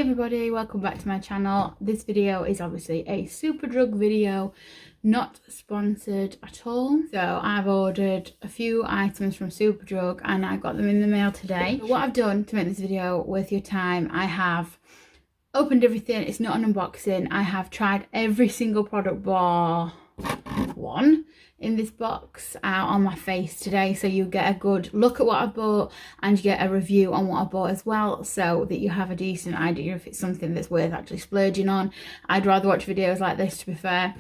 everybody, welcome back to my channel. This video is obviously a Superdrug video, not sponsored at all. So I've ordered a few items from Superdrug and I got them in the mail today. So what I've done to make this video worth your time, I have opened everything. It's not an unboxing. I have tried every single product bar one in this box out on my face today, so you get a good look at what I bought and you get a review on what I bought as well, so that you have a decent idea if it's something that's worth actually splurging on. I'd rather watch videos like this, to be fair.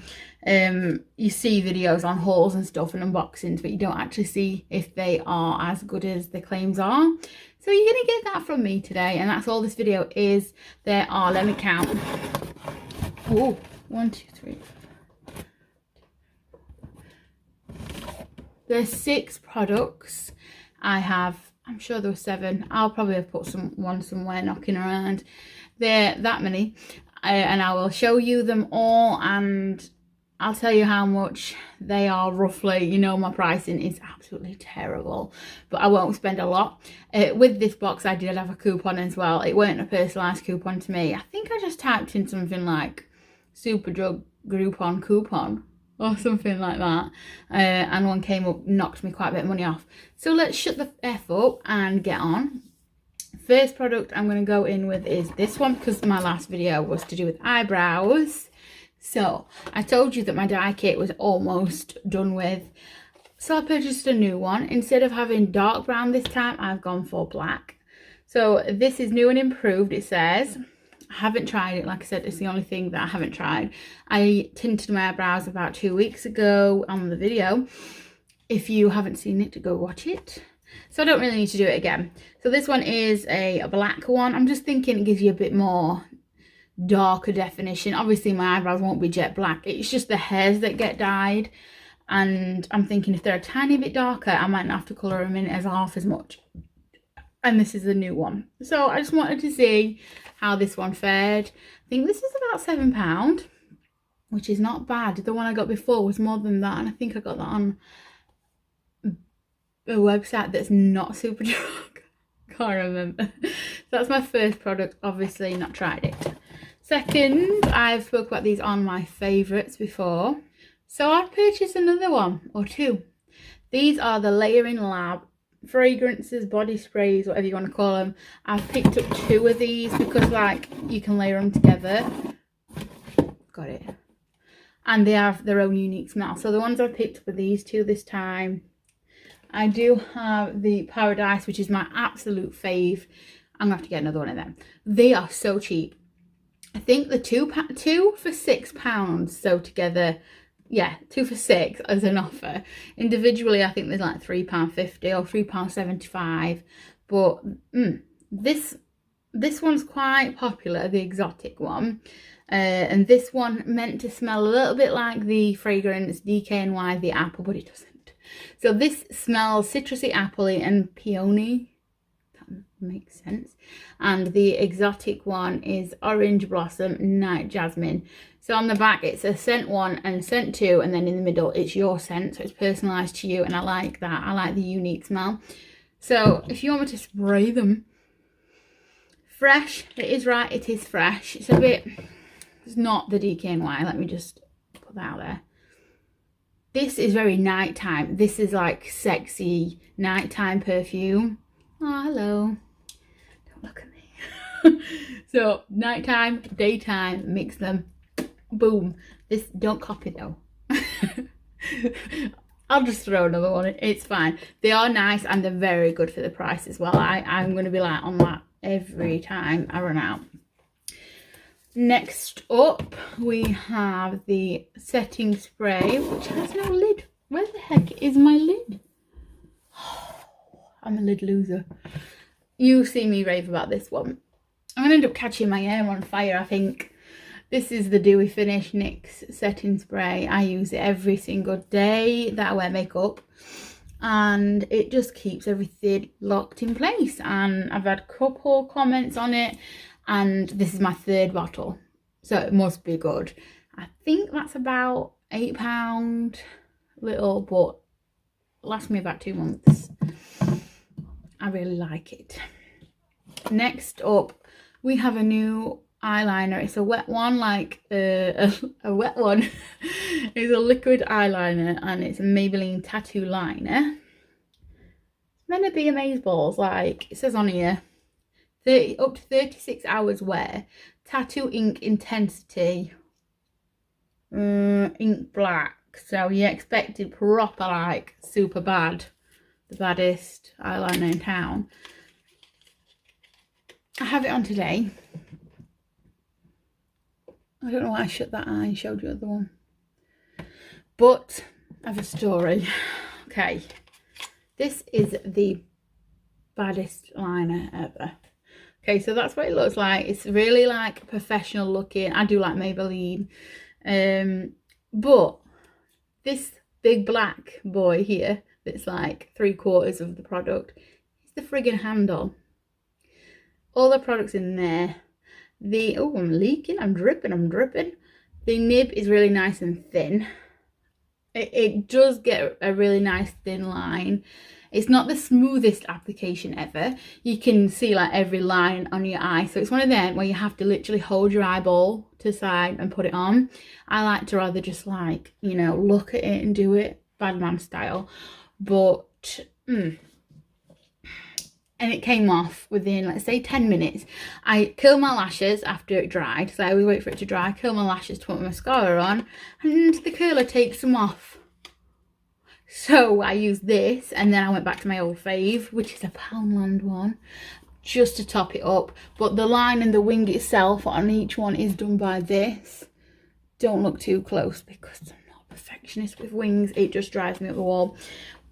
You see videos on hauls and stuff and unboxings, but you don't actually see if they are as good as the claims are. So you're gonna get that from me today, and that's all this video is. There are, let me count, oh, 1, 2, 3, there's 6 products. I'm sure there were 7. I'll probably have put one somewhere knocking around. There that many, and I will show you them all and I'll tell you how much they are roughly. You know, my pricing is absolutely terrible, but I won't spend a lot. With this box I did have a coupon as well. It weren't a personalised coupon to me. I think I just typed in something like Superdrug Groupon coupon or something like that, and one came up, knocked me quite a bit of money off. So let's shut the F up and get on. First product I'm going to go in with is this one, because my last video was to do with eyebrows. So I told you that my dye kit was almost done with, so I purchased a new one. Instead of having dark brown this time, I've gone for black. So this is new and improved, it says. I haven't tried it, like I said, it's the only thing that I haven't tried. I tinted my eyebrows about 2 weeks ago on the video. If you haven't seen it, go watch it. So I don't really need to do it again. So this one is a black one. I'm just thinking it gives you a bit more darker definition. Obviously my eyebrows won't be jet black, it's just the hairs that get dyed, and I'm thinking if they're a tiny bit darker I might not have to colour them in as half as much. And this is the new one, so I just wanted to see how this one fared. I think this is about £7, which is not bad. The one I got before was more than that, and I think I got that on a website that's not Superdrug. Can't remember. So that's my first product, obviously not tried it. Second, I've spoke about these on my favourites before, so I've purchased another one or two. These are the Layering Lab fragrances, body sprays, whatever you want to call them. I've picked up 2 of these because, like, you can layer them together. Got it. And they have their own unique smell. So the ones I've picked up are these 2 this time. I do have the Paradise, which is my absolute fave. I'm gonna have to get another one of them. They are so cheap. I think the two for £6, so together, yeah, 2 for £6 as an offer. Individually I think there's like £3.50 or £3.75, but this one's quite popular, the exotic one, and this one meant to smell a little bit like the fragrance DKNY the apple, but it doesn't. So this smells citrusy, appley and peony. Makes sense. And the exotic one is Orange Blossom Night Jasmine. So on the back it's a scent 1 and scent 2, and then in the middle it's your scent, so it's personalized to you, and I like that. I like the unique smell. So if you want me to spray them fresh, it is right, it is fresh. It's a bit, it's not the DKNY, let me just put that out there. This is very nighttime. This is like sexy nighttime perfume. Oh, hello. Don't look at me. So nighttime, daytime, mix them. Boom. This, don't copy though. I'll just throw another one in. It's fine. They are nice and they're very good for the price as well. I'm going to be like on that every time I run out. Next up we have the setting spray, which has no lid. Where the heck is my lid? I'm a lid loser. You see me rave about this one. I'm gonna end up catching my hair on fire, I think. This is the Dewy Finish NYX setting spray. I use it every single day that I wear makeup, and it just keeps everything locked in place. And I've had a couple comments on it, and this is my 3rd bottle, so it must be good. I think that's about £8 little, but lasts me about 2 months. I really like it. Next up we have a new eyeliner. It's a wet one, like a wet one. It's a liquid eyeliner, and it's a Maybelline tattoo liner. It's meant to be amazeballs, like it says on here, 30 up to 36 hours wear, tattoo ink intensity, ink black. So you expect it proper, like super bad, the baddest eyeliner in town. I have it on today. I don't know why I shut that eye and showed you the other one. But I have a story. Okay. This is the baddest liner ever. Okay, so that's what it looks like. It's really like professional looking. I do like Maybelline. But this big black boy here, that's like 3/4 of the product, is the friggin' handle. All the products in there. Oh, I'm leaking, I'm dripping. The nib is really nice and thin. It does get a really nice thin line. It's not the smoothest application ever. You can see like every line on your eye. So it's one of them where you have to literally hold your eyeball to the side and put it on. I like to rather just like, you know, look at it and do it, bad man style. But and it came off within, let's say, 10 minutes. I curl my lashes after it dried, so I always wait for it to dry, curl my lashes to put my mascara on, and the curler takes them off. So I used this, and then I went back to my old fave, which is a Poundland one, just to top it up. But the line and the wing itself on each one is done by this. Don't look too close because I'm not a perfectionist with wings. It just drives me up the wall.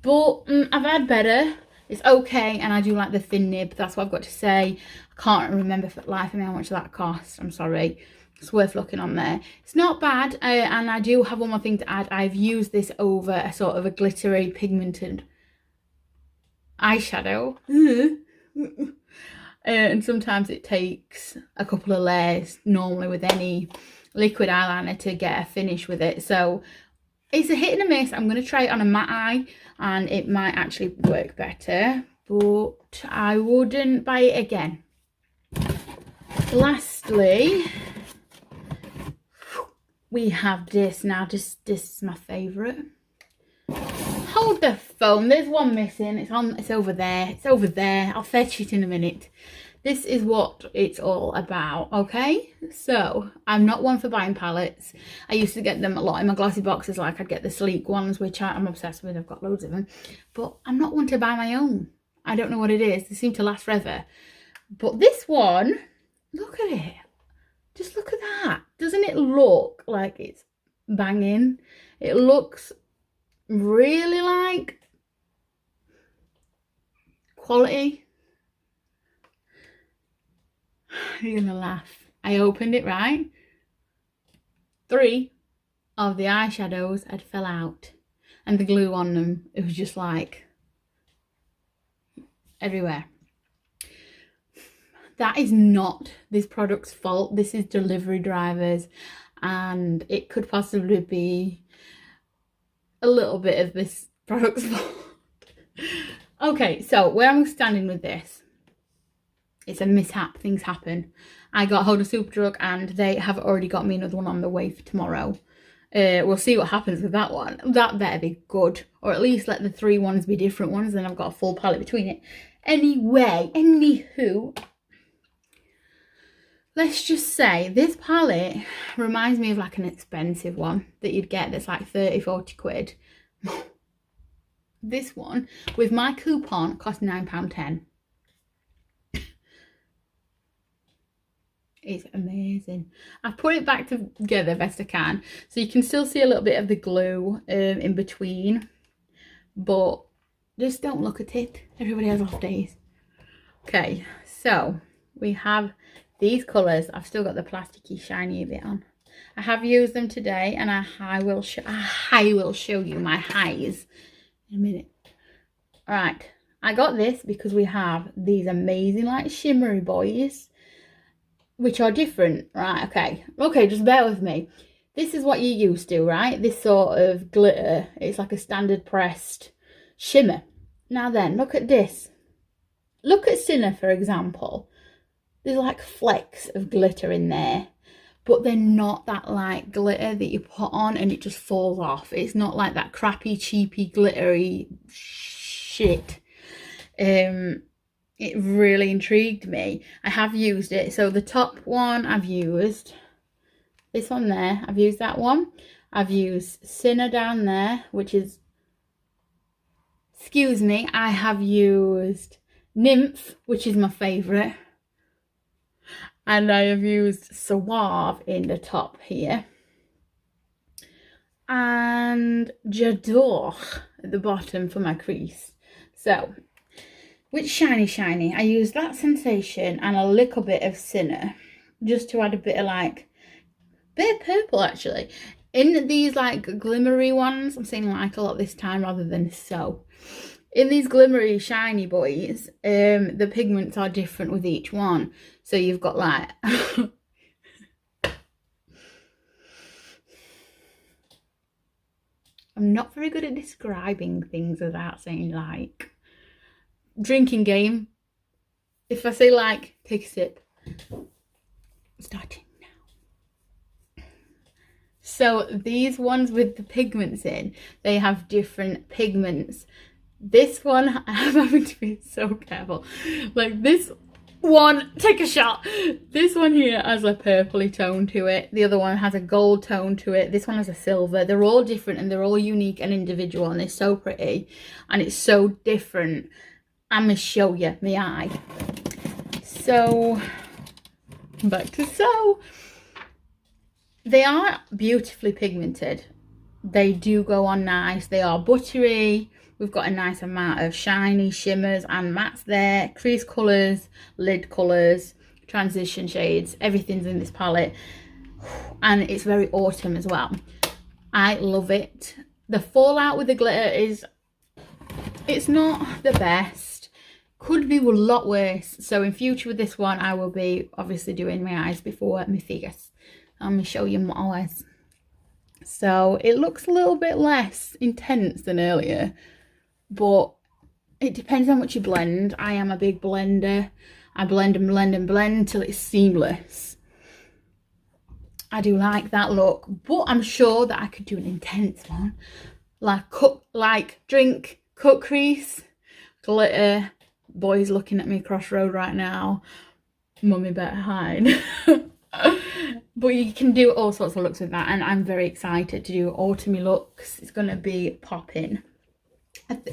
But I've had better. It's okay, and I do like the thin nib. That's what I've got to say. I can't remember for the life of me how much that cost. I'm sorry. It's worth looking on there. It's not bad, and I do have one more thing to add. I've used this over a sort of a glittery pigmented eyeshadow. And sometimes it takes a couple of layers normally with any liquid eyeliner to get a finish with it. So it's a hit and a miss. I'm going to try it on a matte eye, and it might actually work better, but I wouldn't buy it again. Lastly, we have this. Now this is my favourite. Hold the phone, there's one missing. It's over there. I'll fetch it in a minute. This is what it's all about, okay? So, I'm not one for buying palettes. I used to get them a lot in my glossy boxes, like I'd get the sleek ones, which I'm obsessed with. I've got loads of them. But I'm not one to buy my own. I don't know what it is. They seem to last forever. But this one, look at it. Just look at that. Doesn't it look like it's banging? It looks really like quality. You're gonna laugh. I opened it, right? 3 of the eyeshadows had fell out, and the glue on them, it was just like everywhere. That is not this product's fault. This is delivery drivers, and it could possibly be a little bit of this product's fault. Okay, so where I'm standing with this, it's a mishap. Things happen. I got hold of Superdrug, and they have already got me another one on the way for tomorrow. We'll see what happens with that one. That better be good, or at least let the 3 ones be different ones, then I've got a full palette between it. Anyway, anywho, let's just say this palette reminds me of like an expensive one that you'd get that's like 30-40 quid. This one with my coupon cost £9.10. It's amazing. I've put it back together best I can, so you can still see a little bit of the glue in between, but just don't look at it. Everybody has off days. Okay, so we have these colours. I've still got the plasticky shiny bit on. I have used them today, and I will show you my highs in a minute. All right, I got this because we have these amazing like shimmery boys, which are different, right? Okay, just bear with me. This is what you're used to, right? This sort of glitter. It's like a standard pressed shimmer. Now then, look at this. Look at Sinner, for example. there's like flecks of glitter in there, but they're not that like glitter that you put on and it just falls off. It's not like that crappy, cheapy, glittery shit. It really intrigued me. I have used it. So the top one I've used, this one there, I've used that one. I've used Sinner down there, which is, excuse me, I have used Nymph, which is my favourite. And I have used Suave in the top here. And J'adore at the bottom for my crease. So, with Shiny, I used that Sensation and a little bit of Sinner. Just to add a bit of like, bit of purple actually. In these like glimmery ones, I'm saying like a lot this time rather than so. In these glimmery shiny boys, the pigments are different with each one. So you've got like I'm not very good at describing things without saying like. Drinking game. If I say like, take a sip. Starting now. So these ones with the pigments in, they have different pigments. This one, I'm having to be so careful. Like this one, take a shot. This one here has a purpley tone to it. The other one has a gold tone to it. This one has a silver. They're all different and they're all unique and individual and they're so pretty. And it's so different. I'm going to show you my eye. So, back to so. They are beautifully pigmented. They do go on nice. They are buttery. We've got a nice amount of shiny shimmers and mattes there. Crease colours, lid colours, transition shades. Everything's in this palette. And it's very autumn as well. I love it. The fallout with the glitter is, it's not the best. Could be a lot worse. So in future with this one, I will be obviously doing my eyes before my figures. Let me show you my eyes. So it looks a little bit less intense than earlier, but it depends how much you blend. I am a big blender. I blend and blend and blend till it's seamless. I do like that look, but I'm sure that I could do an intense one. Like cut, like drink, cut crease, glitter. Boy's looking at me across road right now. Mummy better hide. But you can do all sorts of looks with that, and I'm very excited to do autumny looks. It's going to be popping.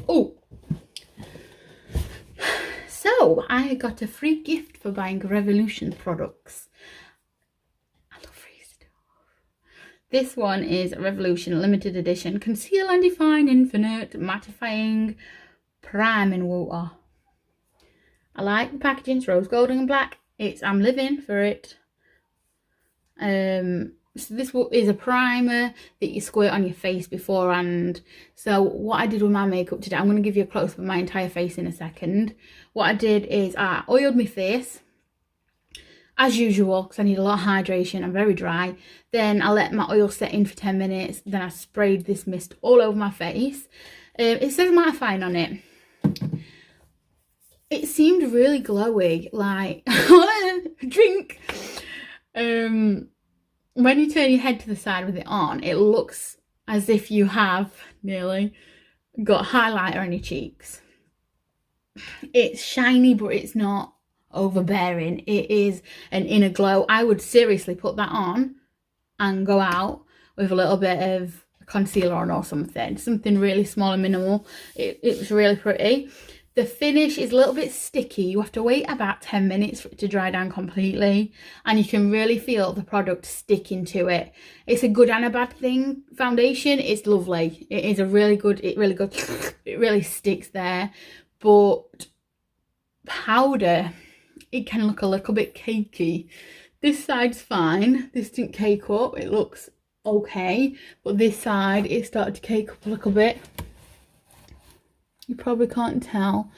Oh! So, I got a free gift for buying Revolution products. I love free stuff. This one is Revolution Limited Edition Conceal and Define Infinite Mattifying Priming Water. I like the packaging. It's rose gold and black. I'm living for it. So this is a primer that you squirt on your face beforehand. So what I did with my makeup today, I'm going to give you a close up of my entire face in a second. What I did is I oiled my face as usual because I need a lot of hydration. I'm very dry. Then I let my oil set in for 10 minutes. Then I sprayed this mist all over my face. It says mattifying on it. It seemed really glowy, like drink. When you turn your head to the side with it on, it looks as if you have nearly got highlighter on your cheeks. It's shiny, but it's not overbearing. It is an inner glow. I would seriously put that on and go out with a little bit of concealer on or something really small and minimal. It was really pretty. The finish is a little bit sticky. You have to wait about 10 minutes for it to dry down completely, and you can really feel the product sticking to it. It's a good and a bad thing. Foundation is lovely. It is a really good, it really sticks there. But powder, it can look a little bit cakey. This side's fine. This didn't cake up. It looks okay. But this side, it started to cake up a little bit. You probably can't tell,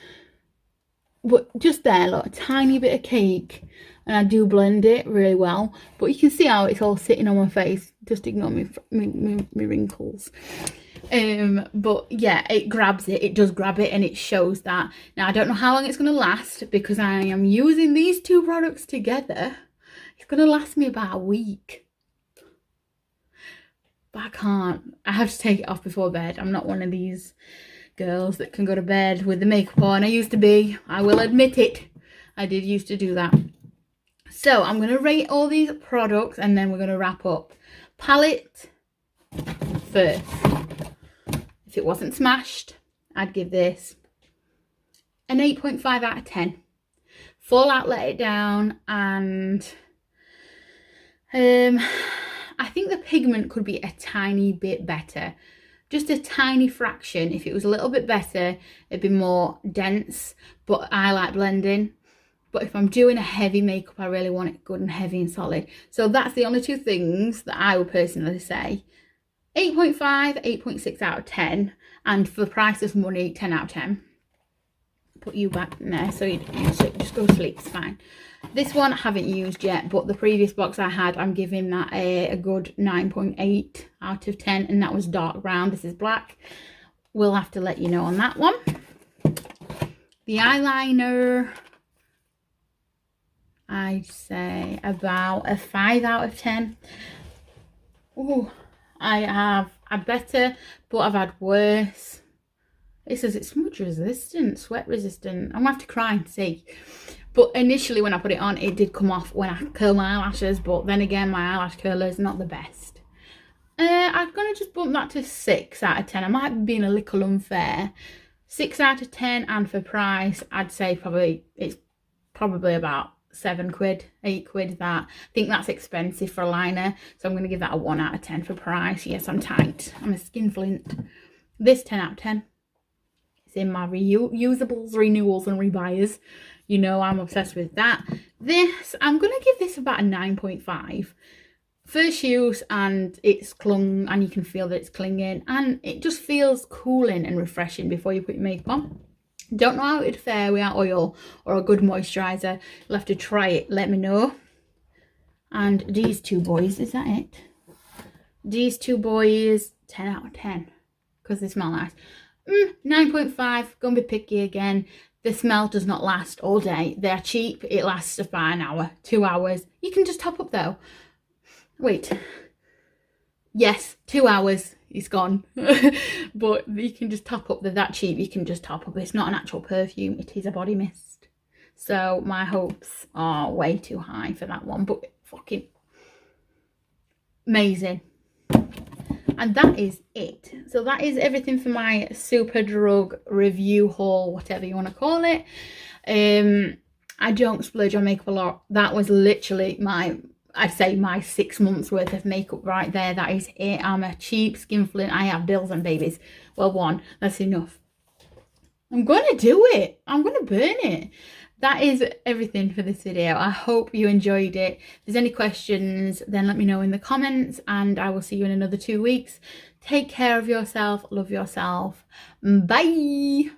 but just there, look, a tiny bit of cake, and I do blend it really well, but you can see how it's all sitting on my face. Just ignore me wrinkles. But yeah, it grabs it. It does grab it and it shows that. Now, I don't know how long it's going to last because I am using these two products together. It's going to last me about a week. But I can't. I have to take it off before bed. I'm not one of these girls that can go to bed with the makeup on. I used to be. I will admit it. I did used to do that. So I'm going to rate all these products and then we're going to wrap up. Palette first. If it wasn't smashed, I'd give this an 8.5 out of 10. Fallout let it down, and I think the pigment could be a tiny bit better. Just a tiny fraction. If it was a little bit better, it'd be more dense, but I like blending. But if I'm doing a heavy makeup, I really want it good and heavy and solid. So that's the only two things that I would personally say. 8.5, 8.6 out of 10. And for the price of money, 10 out of 10. Put you back in there so you just go to sleep, it's fine. This one I haven't used yet, but the previous box I had, I'm giving that a good 9.8 out of 10. And that was dark brown. This is black. We'll have to let you know on that one. The eyeliner, I'd say about a 5 out of 10. Oh, I have had better, but I've had worse. It says it's smudge resistant, sweat resistant. I'm gonna have to cry and see. But initially when I put it on, it did come off when I curl my eyelashes, but then again, my eyelash curler is not the best. I'm gonna just bump that to 6 out of 10. I might be being a little unfair. 6 out of 10, and for price, I'd say it's probably about 7 quid, 8 quid. That I think that's expensive for a liner, so I'm going to give that a 1 out of 10 for price. Yes, I'm tight. I'm a skin flint. This 10 out of 10. It's in my reusables, renewals and rebuyers. You know I'm obsessed with that. This, I'm going to give this about a 9.5. First use, and it's clung, and you can feel that it's clinging, and it just feels cooling and refreshing before you put your makeup on. Don't know how it'd fare without oil or a good moisturiser. You'll have to try it, let me know. And these two boys, is that it? These two boys, 10 out of 10. Because they smell nice. 9.5, gonna be picky again. The smell does not last all day. They're cheap, it lasts about an hour, 2 hours. You can just top up though. Wait. Yes, 2 hours. It's gone. But you can just top up. They're that cheap, you can just top up. It's not an actual perfume, it is a body mist. So my hopes are way too high for that one, but fucking amazing. And that is it. So that is everything for my Superdrug review haul, whatever you want to call it. I don't splurge on makeup a lot. That was literally I'd say my 6 months worth of makeup right there. That is it. I'm a cheap skin flint. I have bills and babies. Well, one, that's enough. I'm going to do it. I'm going to burn it. That is everything for this video. I hope you enjoyed it. If there's any questions, then let me know in the comments, and I will see you in another 2 weeks. Take care of yourself. Love yourself. Bye.